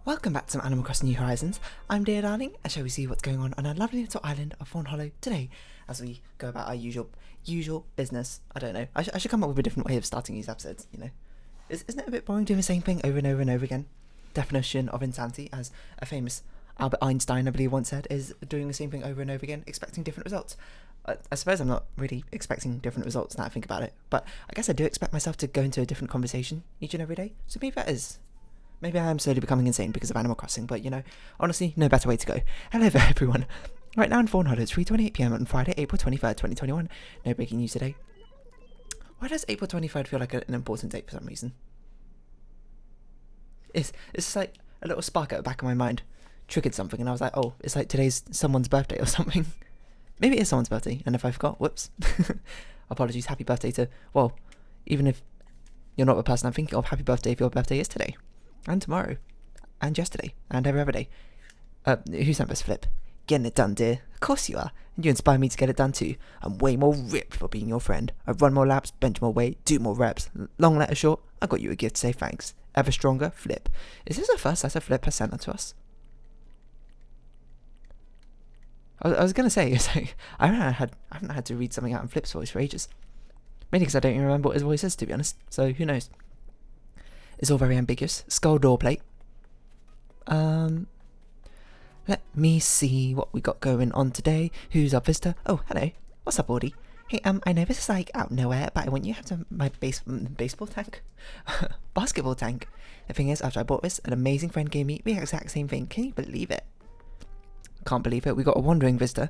Welcome back to Animal Crossing New Horizons. I'm Dear Darling, and shall we see what's going on our lovely little island of Fawnhollow today as we go about our usual business. I don't know. I should come up with a different way of starting these episodes, you know. Isn't it a bit boring doing the same thing over and over and over again? Definition of insanity, as a famous Albert Einstein, I believe, once said, is doing the same thing over and over again, expecting different results. I suppose I'm not really expecting different results now I think about it, but I guess I do expect myself to go into a different conversation each and every day, so maybe that is. Maybe I am slowly becoming insane because of Animal Crossing, but, you know, honestly, no better way to go. Hello there, everyone. Right now in Fawnhollow, it's 3:28pm on Friday, April 23rd, 2021. No breaking news today. Why does April 23rd feel like an important date for some reason? It's just like a little spark at the back of my mind triggered something, and I was like, oh, it's like today's someone's birthday or something. Maybe it is someone's birthday, and if I forgot, whoops. Apologies, happy birthday to, well, even if you're not the person I'm thinking of, happy birthday if your birthday is today. And tomorrow. And yesterday. And every other day. Who sent this flip? Getting it done, dear. Of course you are. And you inspire me to get it done too. I'm way more ripped for being your friend. I run more laps, bench more weight, do more reps. Long letter short, I got you a gift to say thanks. Ever stronger, Flip. Is this the first letter Flip has sent to us? I was going to say, it's like, I haven't had to read something out in Flip's voice for ages. Mainly because I don't even remember what his voice is, to be honest. So who knows? It's all very ambiguous. Skull door plate. Let me see what we got going on today. Who's our visitor? Oh, hello. What's up, Audie? Hey, I know this is like out nowhere, but I want you to have my baseball tank? Basketball tank. The thing is, after I bought this, an amazing friend gave me the exact same thing. Can you believe it? Can't believe it. We got a wandering visitor.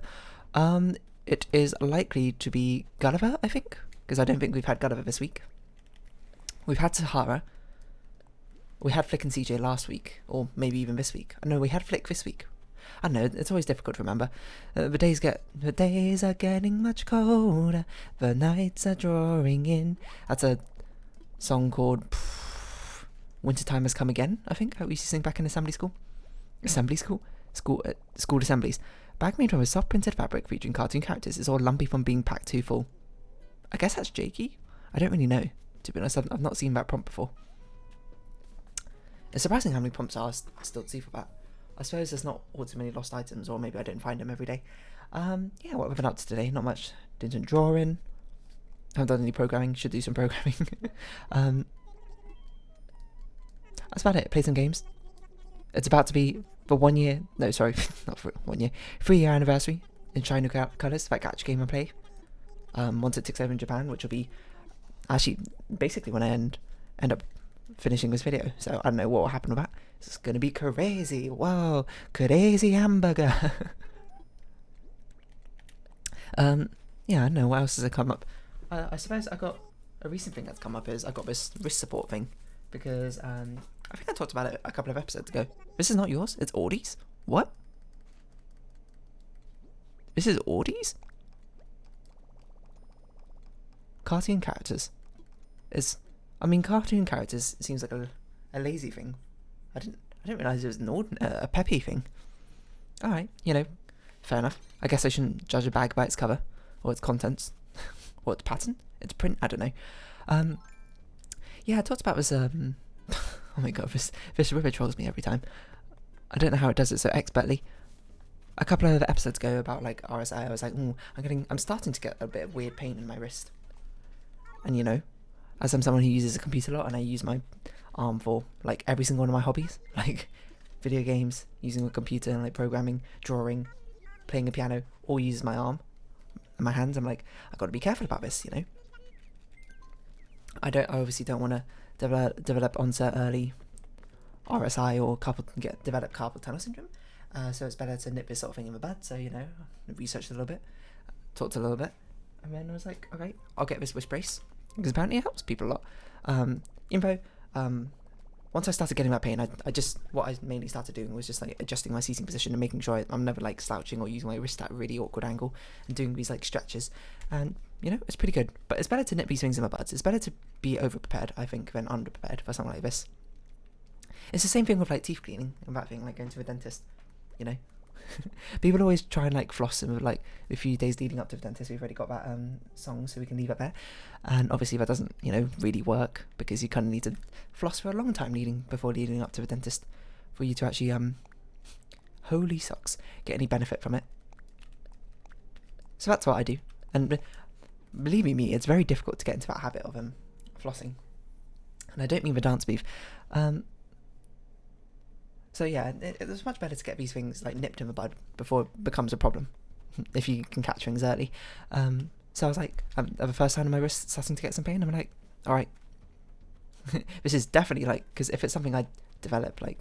It is likely to be Gulliver, I think, because I don't think we've had Gulliver this week. We've had Sahara. We had Flick and CJ last week, or maybe even this week. No, we had Flick this week. I don't know, it's always difficult to remember. The days are getting much colder, the nights are drawing in. That's a song called Wintertime Has Come Again, I think, that we used to sing back in assembly school. School assemblies. Bag made from a soft printed fabric featuring cartoon characters is all lumpy from being packed too full. I guess that's Jakey? I don't really know. To be honest, I've not seen that prompt before. It's surprising how many prompts are still to see for that. I suppose there's not all too many lost items, or maybe I don't find them every day. Yeah, what have I been up to today? Not much. Did some drawing. Haven't done any programming. Should do some programming. That's about it. Played some games. It's about to be for 1 year. No, sorry, not for 1 year. 3-year anniversary in Shiny Colours. That gacha game I play. Once it takes over in Japan, which will be actually basically when I end up finishing this video, so I don't know what will happen with that. It's gonna be crazy. Whoa, crazy hamburger. Yeah, I don't know what else has come up. I suppose I got a recent thing that's come up is I got this wrist support thing because I think I talked about it a couple of episodes ago. This is not yours. It's Audie's. What? This is Audie's? Cartoon characters. Cartoon characters seems like a lazy thing. I didn't realise it was a peppy thing. Alright, you know, fair enough. I guess I shouldn't judge a bag by its cover, or its contents, or its pattern, its print, I don't know. Yeah, I talked about this, oh my god, this river trolls me every time. I don't know how it does it so expertly. A couple of episodes ago about like RSI, I was like, I'm starting to get a bit of weird pain in my wrist. And you know, as I'm someone who uses a computer a lot and I use my arm for like every single one of my hobbies, like video games, using a computer and like programming, drawing, playing a piano, all uses my arm and my hands. I'm like, I've got to be careful about this, you know. I obviously don't want to develop onset early RSI or develop carpal tunnel syndrome. So it's better to nip this sort of thing in the bud. So, you know, researched a little bit, talked a little bit, and then I was like, okay, I'll get this wrist brace. Because apparently it helps people a lot. Once I started getting that pain, what I mainly started doing was just like adjusting my seating position and making sure I'm never like slouching or using my wrist at a really awkward angle and doing these like stretches. And you know, it's pretty good. But it's better to nip these things in the buds. It's better to be over prepared, I think, than under prepared for something like this. It's the same thing with like teeth cleaning and that thing, like going to a dentist. You know, People always try and like floss and like a few days leading up to the dentist. We've already got that song, so we can leave it there. And obviously that doesn't, really work because you kind of need to floss for a long time before leading up to the dentist. for you to actually holy sucks, get any benefit from it. So that's what I do, and believe me, it's very difficult to get into that habit of flossing, and I don't mean the dance beef. So yeah, it's much better to get these things like nipped in the bud before it becomes a problem, if you can catch things early. So I was like, I have the first sign of my wrist starting to get some pain. I'm like, all right, this is definitely like, because if it's something I develop like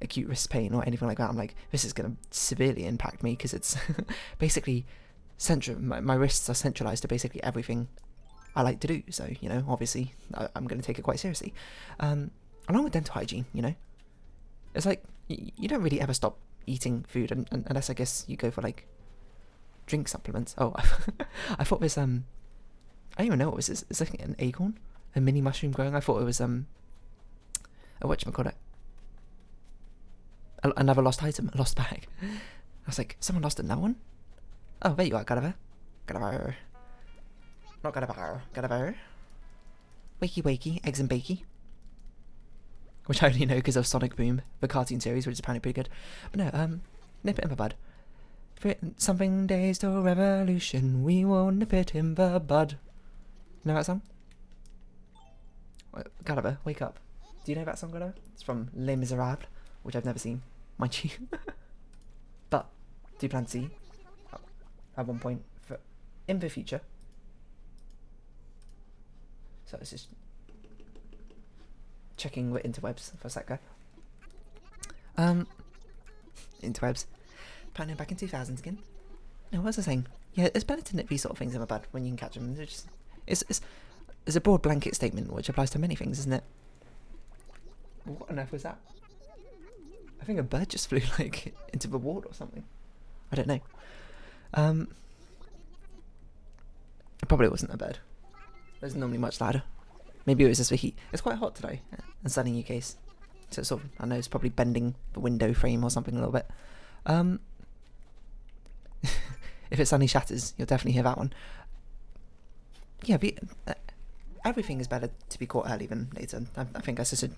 acute wrist pain or anything like that, I'm like, this is going to severely impact me, because it's basically my wrists are centralized to basically everything I like to do. So, you know, obviously I'm going to take it quite seriously. Along with dental hygiene, you know, it's like you don't really ever stop eating food unless I guess you go for like drink supplements. Oh, I thought this I don't even know what this is. It's like an acorn, a mini mushroom growing. I thought it was whatchamacallit, another lost item, a lost bag. I was like, someone lost another one? Oh, there you are, Gulliver. Gulliver. Not Gulliver. Gulliver. Wakey wakey, eggs and bakey. Which I only know because of Sonic Boom, the cartoon series, which is apparently pretty good. But no, nip it in the bud. Something days till revolution, we will nip it in the bud. You know that song? Gulliver, wake up. Do you know that song, Gulliver? It's from Les Miserables, which I've never seen, mind you. But do plan to see at one point in the future. So it's just checking the interwebs for a sec, guy. Interwebs. Planning back in 2000s again. No, what was I saying? Yeah, it's better to nip these sort of things in the bud when you can catch them. It's a broad blanket statement which applies to many things, isn't it? What on earth was that? I think a bird just flew like into the wall or something. I don't know. It probably wasn't a bird. There's normally much louder. Maybe it was just the heat. It's quite hot today and sunny in UK's. So it's sort of, I know it's probably bending the window frame or something a little bit. If it suddenly shatters, you'll definitely hear that one. Yeah, everything is better to be caught early than later. I think that's just a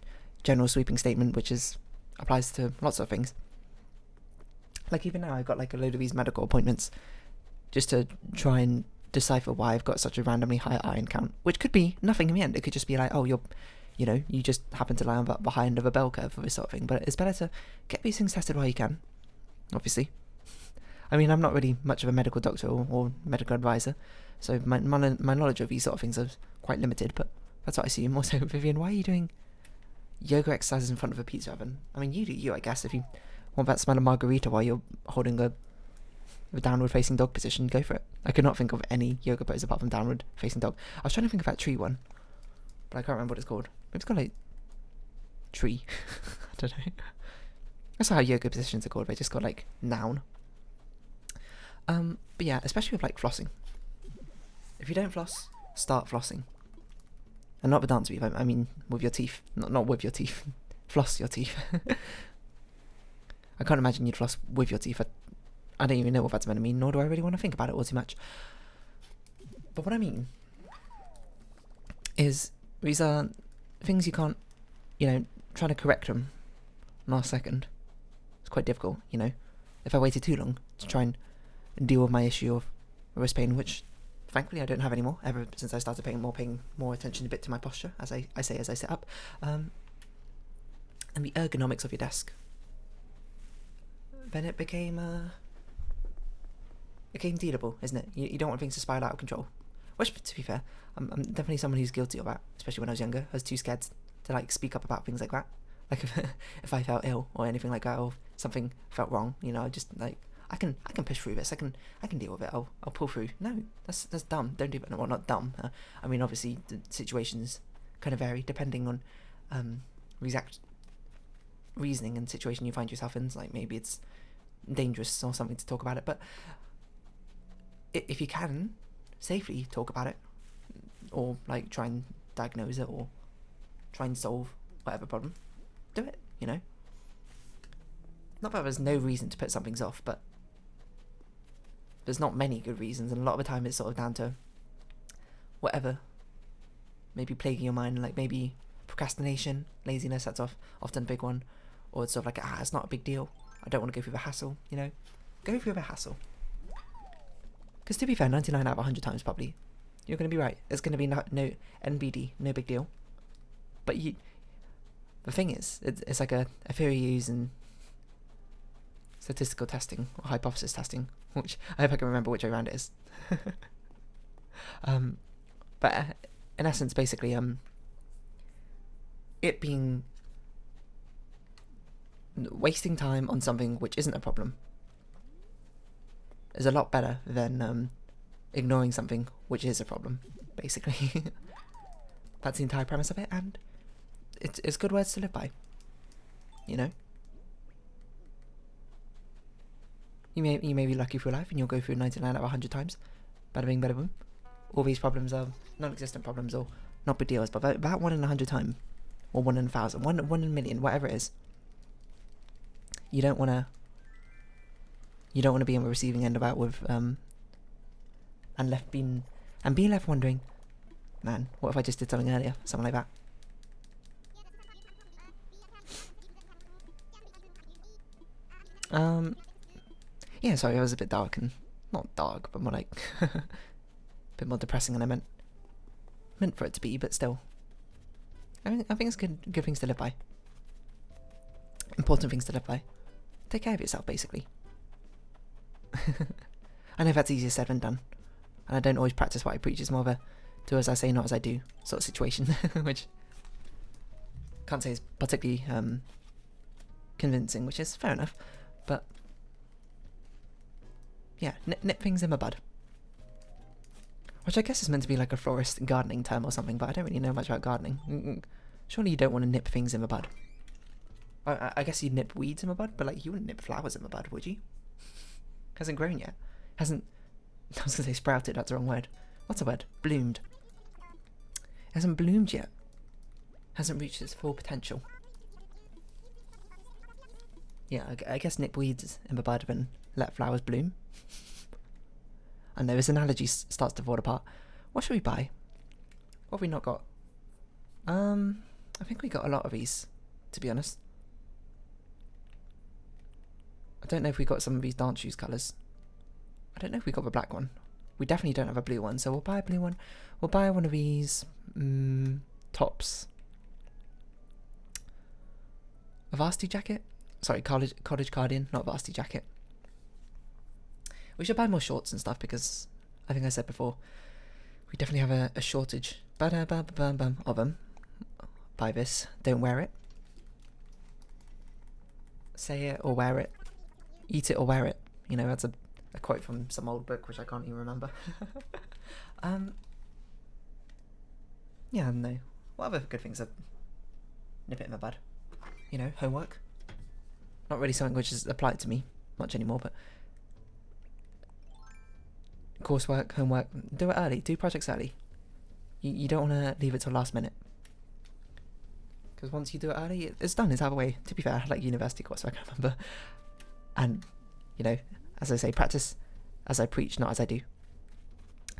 general sweeping statement which applies to lots of things. Like even now I've got like a load of these medical appointments just to try and decipher why I've got such a randomly high iron count, which could be nothing in the end. It could just be like, oh, you just happen to lie on the high end of a bell curve for this sort of thing. But it's better to get these things tested while you can, obviously. I mean, I'm not really much of a medical doctor or medical advisor, so my knowledge of these sort of things is quite limited, but that's what I assume. Also, Vivian, why are you doing yoga exercises in front of a pizza oven? I mean, you do you, I guess. If you want that smell of margarita while you're holding a downward facing dog position, go for it. I could not think of any yoga pose apart from downward facing dog. I was trying to think of that tree one, but I can't remember what it's called. It's called like tree. I don't know. That's not how yoga positions are called. They just got like noun. But yeah, especially with like flossing. If you don't floss, start flossing. And not the dance beef, I mean with your teeth. Not with your teeth. Floss your teeth. I can't imagine you'd floss with your teeth. I don't even know what that's meant to mean, nor do I really want to think about it all too much. But what I mean is these are things you can't, try to correct them last second. It's quite difficult, if I waited too long to try and deal with my issue of wrist pain, which thankfully I don't have anymore, ever since I started paying more attention a bit to my posture, as I say as I sit up, and the ergonomics of your desk. Then it became dealable, isn't it? You don't want things to spiral out of control. Which, to be fair, I'm definitely someone who's guilty of that, especially when I was younger. I was too scared to like speak up about things like that. Like if I felt ill or anything like that, or something felt wrong, I just like I can push through this. I can deal with it. I'll pull through. No, that's dumb. Don't do that. Well, not dumb. I mean, obviously the situations kind of vary depending on exact reasoning and situation you find yourself in. Like maybe it's dangerous or something to talk about it, but if you can safely talk about it, or like try and diagnose it, or try and solve whatever problem, do it. Not that there's no reason to put some things off, but there's not many good reasons, and a lot of the time it's sort of down to whatever maybe plaguing your mind, like maybe procrastination, laziness. That's often a big one, or it's sort of like, it's not a big deal, I don't want to go through the hassle, you know, go through the hassle. Because to be fair, 99 out of 100 times probably, you're going to be right. It's going to be no NBD, no big deal. But the thing is, it's like a theory you use in statistical testing, or hypothesis testing, which I hope I can remember which way around it is. But in essence, basically, it being wasting time on something which isn't a problem is a lot better than ignoring something which is a problem, basically. That's the entire premise of it, and it's good words to live by, you know? You may be lucky for life and you'll go through 99 out of 100 times, bada bing, bada boom. All these problems are non-existent problems or not big deals, but about 1 in 100 times, or 1 in 1,000, 1 in a million, whatever it is, you don't want to be on the receiving end of that with and being left wondering, man, what if I just did something earlier, something like that. Yeah, sorry, I was a bit dark, and not dark, but more like a bit more depressing than I meant for it to be, but still, I think it's good things to live by, important things to live by. Take care of yourself, basically. I know that's easier said than done, and I don't always practice what I preach. It's more of a do as I say, not as I do sort of situation, which can't say is particularly convincing, which is fair enough, but yeah, nip things in the bud. Which I guess is meant to be like a florist gardening term or something, but I don't really know much about gardening. Surely you don't want to nip things in the bud. I guess you'd nip weeds in the bud, but like you wouldn't nip flowers in the bud, would you? Hasn't grown yet. I was going to say sprouted, that's the wrong word. What's the word? Bloomed. Hasn't bloomed yet. Hasn't reached its full potential. Yeah, I guess nip weeds in the bud and let flowers bloom. I know this analogy starts to fall apart. What should we buy? What have we not got? I think we got a lot of these, to be honest. I don't know if we got some of these dance shoes colours. I don't know if we got the black one. We definitely don't have a blue one, so we'll buy a blue one. We'll buy one of these tops. A varsity jacket? Sorry, cottage cardigan, not varsity jacket. We should buy more shorts and stuff because I think I said before, we definitely have a shortage of them. Buy this, don't wear it. Say it or wear it. Eat it or wear it. You know, that's a quote from some old book which I can't even remember. Yeah, no. What other good things are nip it in the bud? You know, homework. Not really something which is applied to me much anymore, but coursework, homework, do it early. Do projects early. You don't want to leave it till last minute. Because once you do it early, it's done. It's out of the way. To be fair, like university coursework, I remember. And, you know, as I say, practice as I preach, not as I do.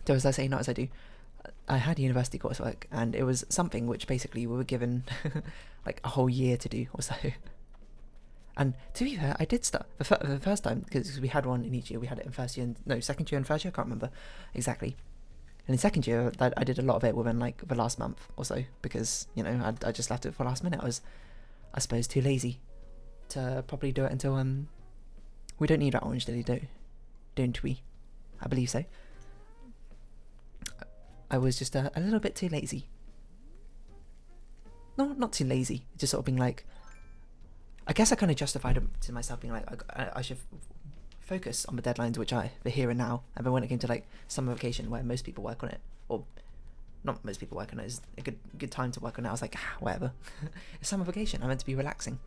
Do as I say, not as I do. I had university coursework, and it was something which basically we were given like a whole year to do or so. And to be fair, I did start the first time, because we had one in each year. We had it in first year, second year and first year. I can't remember exactly. And in second year, I did a lot of it within like the last month or so, because, you know, I just left it for last minute. I was, I suppose, too lazy to properly do it until we don't need that orange lily, don't we? I believe so. I was just a little bit too lazy. No, not too lazy. Just sort of being like, I guess I kind of justified it to myself, being like, I should focus on the deadlines, which are the here and now. And then when it came to like summer vacation, where most people work on it, or not most people work on it, is a good time to work on it. I was like, whatever. It's summer vacation. I'm meant to be relaxing.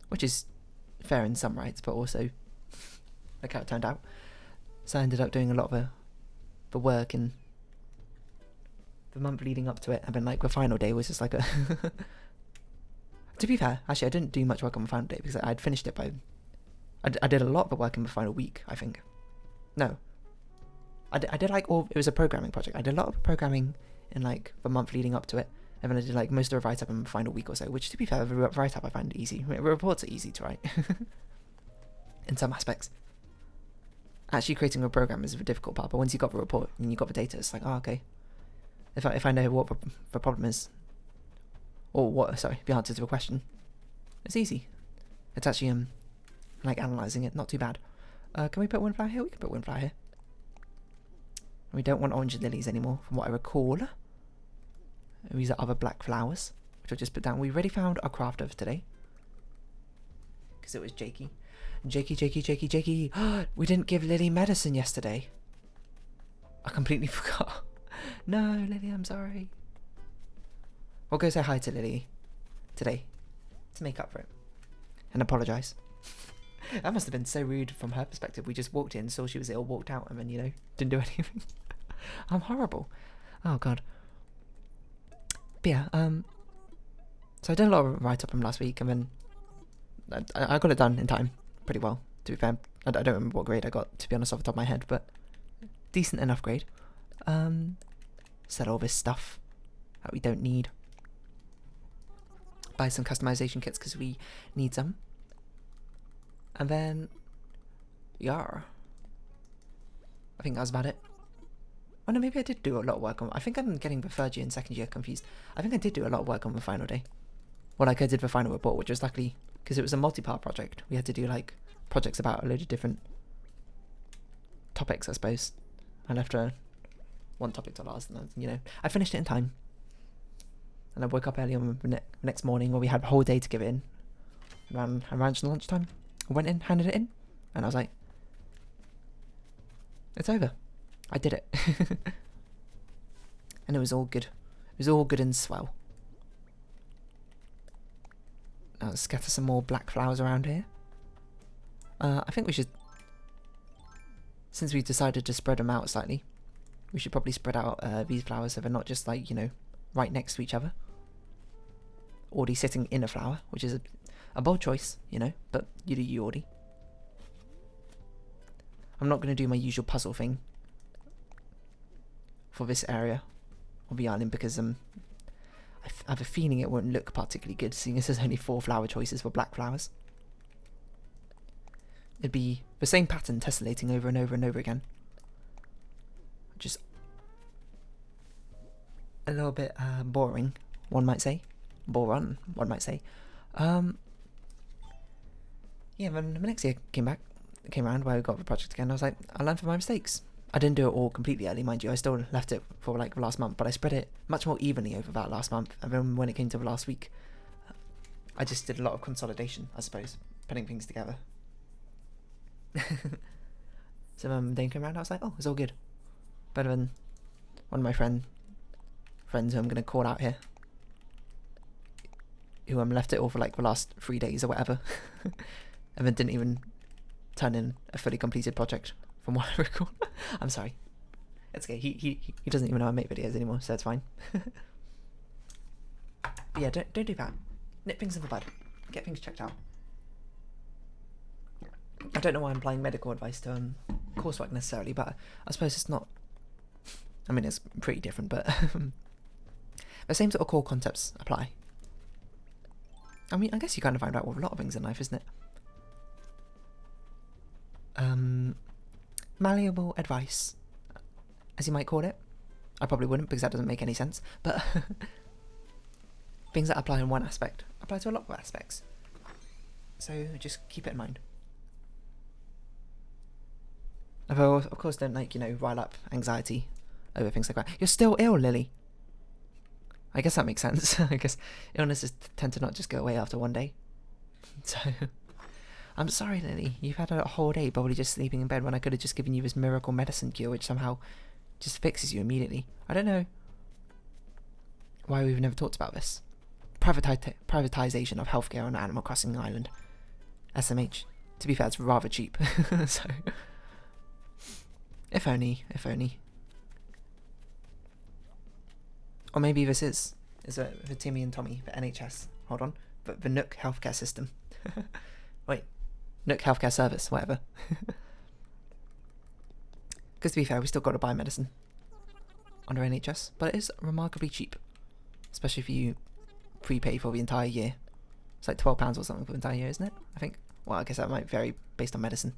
Which is fair in some rights, but also look how it turned out. So I ended up doing a lot of the work in the month leading up to it, and then like the final day was just like a to be fair, actually I didn't do much work on the final day because I'd finished it by I did a lot of the work in the final week, I think. No, I did like it was a programming project. I did a lot of programming in like the month leading up to it, And then I did like most of the write-up in the final week or so, which to be fair, the write-up I find easy. Reports are easy to write in some aspects. Actually creating a program is the difficult part, but once you got the report and you got the data, it's like, oh, okay. If I know what the problem is, or the answer to a question, it's easy. It's actually like analysing it, not too bad. Can we put windflower here? We can put windflower here. We don't want orange lilies anymore, from what I recall. These are other black flowers, which I'll just put down. We already found our crafter for today, because it was Jakey. Jakey. We didn't give Lily medicine yesterday. I completely forgot. No, Lily, I'm sorry. We'll go say hi to Lily today to make up for it and apologise. That must have been so rude from her perspective. We just walked in, saw she was ill, walked out, and then, didn't do anything. I'm horrible. Oh, God. But yeah, so I did a lot of write-up from last week, and then I got it done in time, pretty well, to be fair. I don't remember what grade I got, to be honest, off the top of my head, but decent enough grade. Sell all this stuff that we don't need. Buy some customization kits because we need some. And then, yeah, I think that was about it. Oh no, maybe I did do a lot of work on. I think I'm getting the third year and second year confused. I think I did do a lot of work on the final day. Well, like I did the final report, which was luckily because it was a multi-part project. We had to do like projects about a load of different topics, I suppose. I left one topic to last, and I finished it in time. And I woke up early on the next morning where we had the whole day to give it in. Around lunchtime, I went in, handed it in, and I was like, it's over. I did it. And it was all good. It was all good and swell. Now let's scatter some more black flowers around here. I think we should, since we've decided to spread them out slightly, we should probably spread out these flowers so they're not just like, right next to each other. Already sitting in a flower, which is a bold choice, but you do you, Audie. I'm not going to do my usual puzzle thing for this area of the island because I have a feeling it won't look particularly good, seeing as there's only 4 flower choices for black flowers. It'd be the same pattern tessellating over and over and over again. Just a little bit boring, one might say. Boron, one might say. Yeah, then the next year came around where we got the project again. I was like, I learned from my mistakes. I didn't do it all completely early, mind you. I still left it for like the last month, but I spread it much more evenly over that last month. And then when it came to the last week, I just did a lot of consolidation, I suppose, putting things together. So then came around, I was like, oh, it's all good. Better than one of my friends who I'm going to call out here, who left it all for like the last 3 days or whatever, and then didn't even turn in a fully completed project from what I recall. I'm sorry. It's okay. He doesn't even know I make videos anymore, so it's fine. But yeah, don't do that. Nip things in the bud. Get things checked out. I don't know why I'm applying medical advice to coursework necessarily, but I suppose it's not. I mean, it's pretty different, but the same sort of core concepts apply. I mean, I guess you kind of find out with a lot of things in life, isn't it? Malleable advice, as you might call it. I probably wouldn't because that doesn't make any sense, but things that apply in one aspect apply to a lot of aspects. So just keep it in mind. Although, of course, don't rile up anxiety over things like that. You're still ill, Lily. I guess that makes sense. I guess illnesses tend to not just go away after one day. So, I'm sorry, Lily. You've had a whole day probably just sleeping in bed when I could have just given you this miracle medicine cure which somehow just fixes you immediately. I don't know why we've never talked about this. Privatisation of healthcare on Animal Crossing Island. ACNH. To be fair, it's rather cheap. So, if only. Or maybe this is for Timmy and Tommy, the NHS. Hold on. The Nook healthcare system. Wait. Nook healthcare service, whatever. Because to be fair, we still got to buy medicine under NHS, but it is remarkably cheap. especially if you prepay for the entire year. It's like £12 or something for the entire year, isn't it? I think. Well, I guess that might vary based on medicine.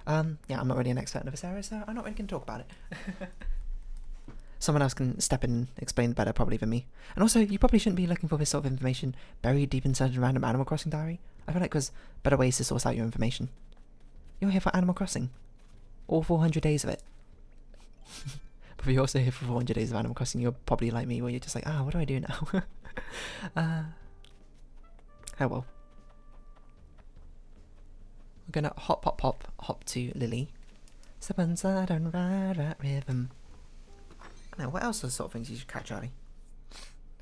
Yeah, I'm not really an expert in this area, so I'm not really going to talk about it. Someone else can step in and explain better probably than me. And also, you probably shouldn't be looking for this sort of information buried deep inside a random Animal Crossing diary. I feel like there's better ways to source out your information. You're here for Animal Crossing. All 400 days of it. But if you're also here for 400 days of Animal Crossing, you're probably like me, where you're just like, what do I do now? Oh well. We're gonna hop to Lily. Step inside and ride that rhythm. Now, what else are the sort of things you should catch, Charlie?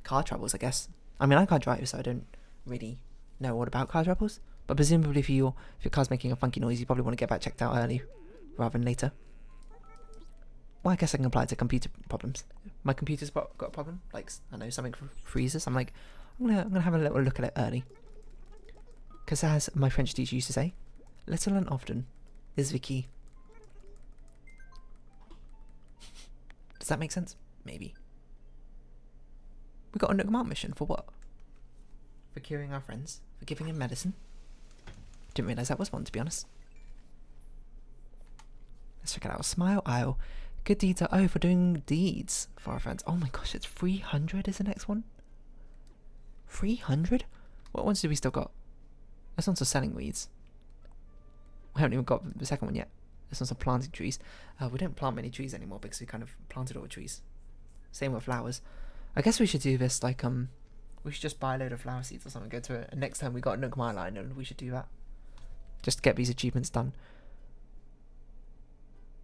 Car troubles, I guess. I mean, I can't drive, so I don't really know all about car troubles. But presumably, if your car's making a funky noise, you probably want to get that checked out early, rather than later. Well, I guess I can apply it to computer problems. My computer's got a problem, like, I know, something freezes. I'm like, I'm gonna have a little look at it early. Because as my French teacher used to say, little and often is the key. Does that make sense? Maybe. We got a Nook Mart mission for what? For curing our friends? For giving him medicine? Didn't realise that was one, to be honest. Let's check it out. Smile Isle. Good deeds are... for doing deeds for our friends. Oh my gosh, it's 300 is the next one? 300? What ones do we still got? This one's for selling weeds. We haven't even got the second one yet. This one's for planting trees. We don't plant many trees anymore because we kind of planted all the trees. Same with flowers. I guess we should do this like, we should just buy a load of flower seeds or something, go to it, and next time we got a Nook Mile line, and we should do that. Just to get these achievements done.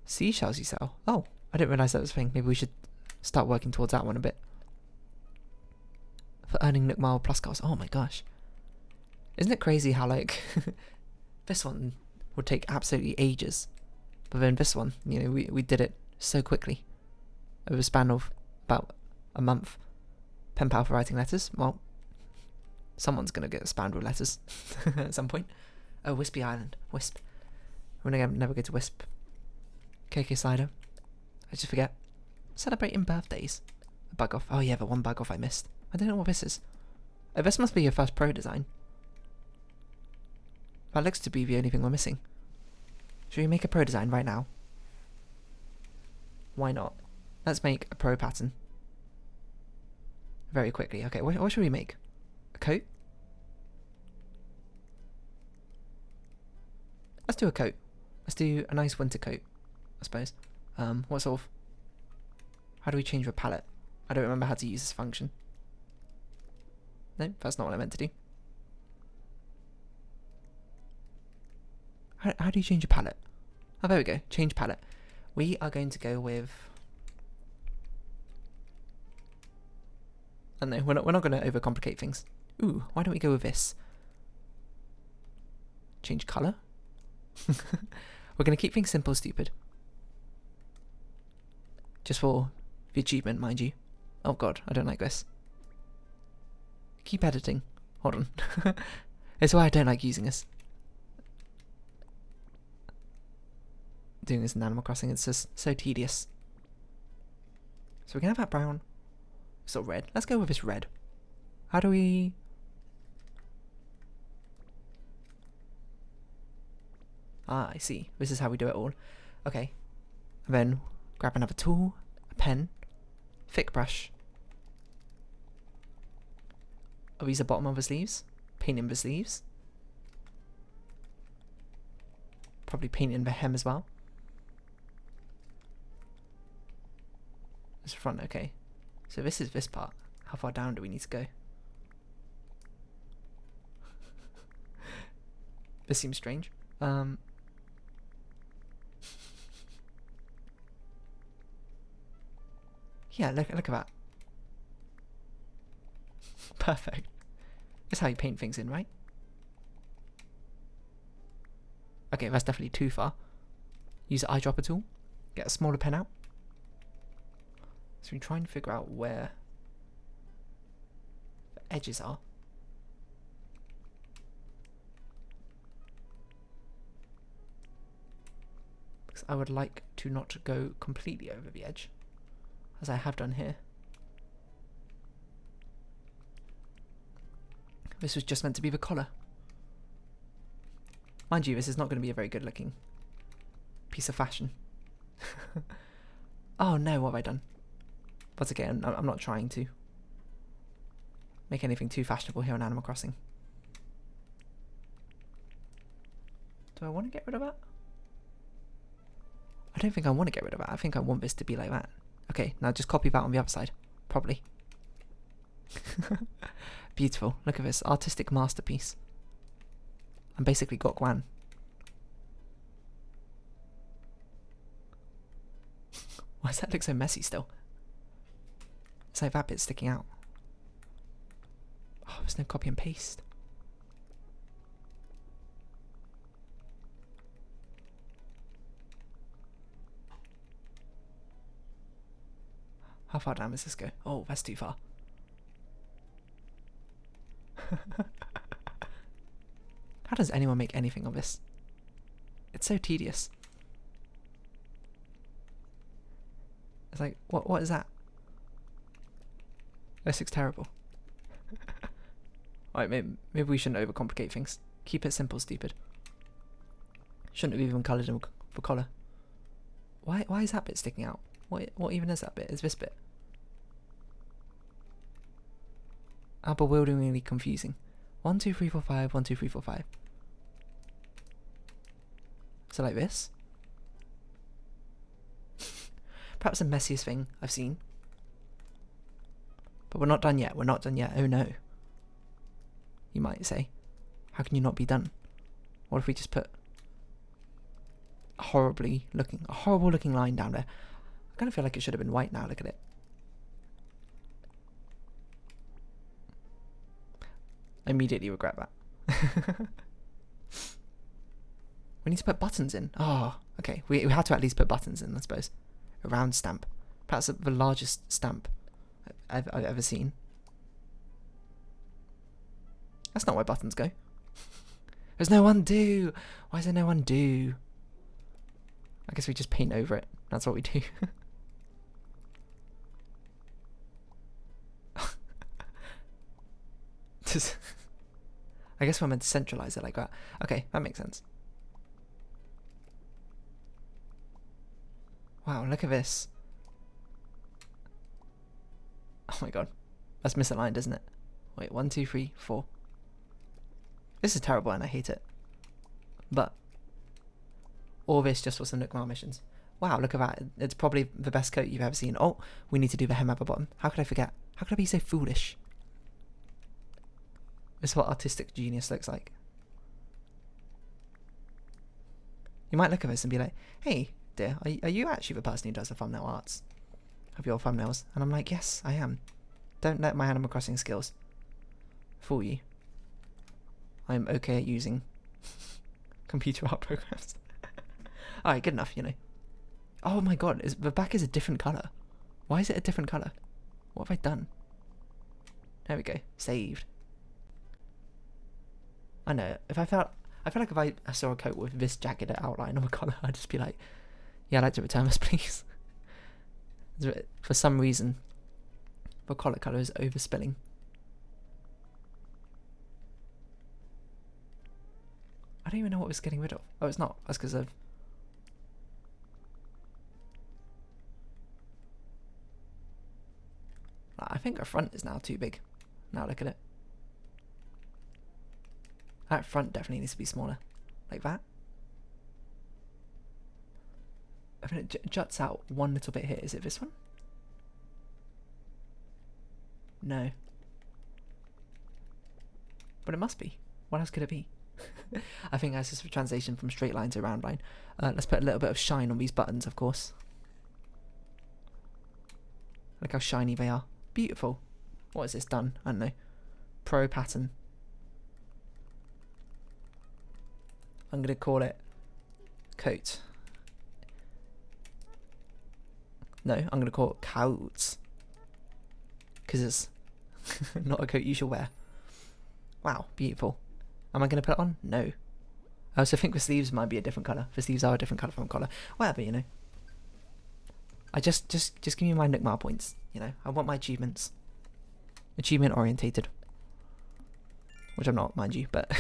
Seashells you sell? Oh, I didn't realise that was a thing. Maybe we should start working towards that one a bit. For earning Nook Mile Plus goals. Oh my gosh. Isn't it crazy how, like, this one would take absolutely ages. But then this one, you know, we did it so quickly. Over a span of about a month. Pen pal for writing letters. Well, someone's going to get spammed with letters at some point. Oh, Wispy Island. Wisp. We're going to never go to Wisp. KK Slider. I just forget. Celebrating birthdays. A bug off. Oh yeah, the one bug off I missed. I don't know what this is. Oh, this must be your first pro design. That looks to be the only thing we're missing. Should we make a pro design right now? Why not? Let's make a pro pattern. Very quickly. Okay, what should we make? A coat? Let's do a coat. Let's do a nice winter coat, I suppose. What sort of... How do we change the palette? I don't remember how to use this function. No, that's not what I meant to do. How do you change a palette? Oh, there we go. Change palette. We are going to go with... I don't know, we're not going to overcomplicate things. Ooh, why don't we go with this? Change colour? We're going to keep things simple, stupid. Just for the achievement, mind you. Oh god, I don't like this. Keep editing. Hold on. It's why I don't like using this. Doing this in Animal Crossing, it's just so tedious. So we can have that brown. Sort of red. Let's go with this red. How do we... Ah, I see. This is how we do it all. Okay. And then grab another tool, a pen, thick brush. Are these the bottom of the sleeves? Painting the sleeves. Probably painting the hem as well. This front, okay. So this is this part. How far down do we need to go? This seems strange. Yeah, look at that. Perfect. That's how you paint things in, right? Okay, that's definitely too far. Use the eyedropper tool. Get a smaller pen out. So we try and figure out where the edges are. Because I would like to not go completely over the edge, as I have done here. This was just meant to be the collar. Mind you, this is not going to be a very good looking piece of fashion. Oh no, what have I done? But okay, I'm not trying to make anything too fashionable here on Animal Crossing. Do I want to get rid of that? I don't think I want to get rid of that. I think I want this to be like that. Okay, now just copy that on the other side. Probably. Beautiful. Look at this artistic masterpiece. I'm basically Gok Wan. Why does that look so messy still? It's like that bit sticking out. Oh, there's no copy and paste. How far down does this go? Oh, that's too far. How does anyone make anything of this? It's so tedious. It's like, what is that? This looks terrible. Alright, maybe we shouldn't overcomplicate things. Keep it simple, stupid. Shouldn't have even coloured him for collar. Why is that bit sticking out? What even is that bit? Is this bit? How bewilderingly confusing. 1, 2, 3, 4, 5. 1, 2, 3, 4, 5. So like this? Perhaps the messiest thing I've seen. But we're not done yet. We're not done yet. Oh no. You might say. How can you not be done? What if we just put a horrible looking line down there? I kind of feel like it should have been white now. Look at it. I immediately regret that. We need to put buttons in. Oh, okay. We had to at least put buttons in, I suppose. A round stamp. Perhaps the largest stamp I've ever seen. That's not where buttons go. There's no undo. Why is there no undo? I guess we just paint over it. That's what we do. I guess we're meant to centralize it like that. Okay, that makes sense. Wow, look at this. Oh my god. That's misaligned, isn't it? Wait, 1, 2, 3, 4. This is terrible and I hate it. But all this just for some Nook Mile missions. Wow, look at that. It's probably the best coat you've ever seen. Oh, we need to do the hem at the bottom. How could I forget? How could I be so foolish? This is what artistic genius looks like. You might look at this and be like, hey, dear, are you actually the person who does the thumbnail arts of your thumbnails? And I'm like, yes, I am. Don't let my Animal Crossing skills fool you. I'm okay at using computer art programs. Alright, good enough, you know. Oh my god, the back is a different colour. Why is it a different colour? What have I done? There we go. Saved. I know. I feel like if I saw a coat with this jagged outline of a colour, I'd just be like, yeah, I'd like to return this, please. For some reason, the collar colour is overspilling. I don't even know what it's getting rid of. Oh, it's not. That's because of... I think our front is now too big. Now look at it. That front definitely needs to be smaller. Like that. I mean, it juts out one little bit here. Is it this one? No. But it must be. What else could it be? I think that's just a translation from straight line to round line. Let's put a little bit of shine on these buttons, of course. Look how shiny they are. Beautiful. What is this done? I don't know. Pro pattern. I'm going to call it coat. No, I'm going to call it coats. Because it's not a coat you shall wear. Wow, beautiful. Am I going to put it on? No. I also think the sleeves might be a different colour. The sleeves are a different colour from the collar. Whatever, you know. I just give me my Nook Mile points. You know, I want my achievements. Achievement orientated. which I'm not, mind you, but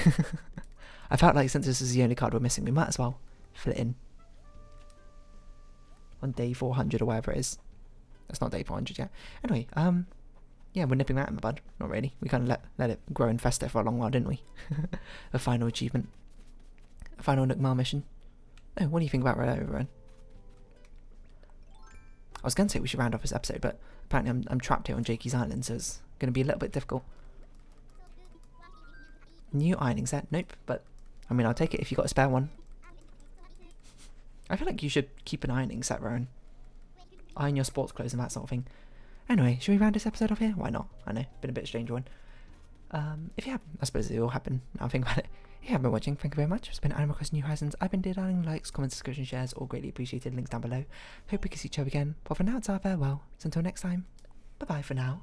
I felt like since this is the only card we're missing, we might as well fill it in on day 400 or whatever it is. That's not day 400 yet. Anyway, yeah, we're nipping that in the bud. Not really. We kind of let it grow and fester for a long while, didn't we? A final achievement. A final Nookmar mission. Oh, what do you think about Rowan? I was going to say we should round off this episode, but apparently I'm trapped here on Jakey's Island, so it's going to be a little bit difficult. New ironing set? Nope, but I mean, I'll take it if you got a spare one. I feel like you should keep an ironing set, Rowan. Iron your sports clothes and that sort of thing. Anyway, should we round this episode off here? Why not? I know, been a bit strange one. If you have, I suppose it will happen. Now I think about it. If you have been watching, thank you very much. It's been Animal Crossing New Horizons. I've been darling. Likes, comments, subscription, shares, all greatly appreciated. Links down below. Hope we can see each other again. But for now, it's our farewell. So until next time, bye bye for now.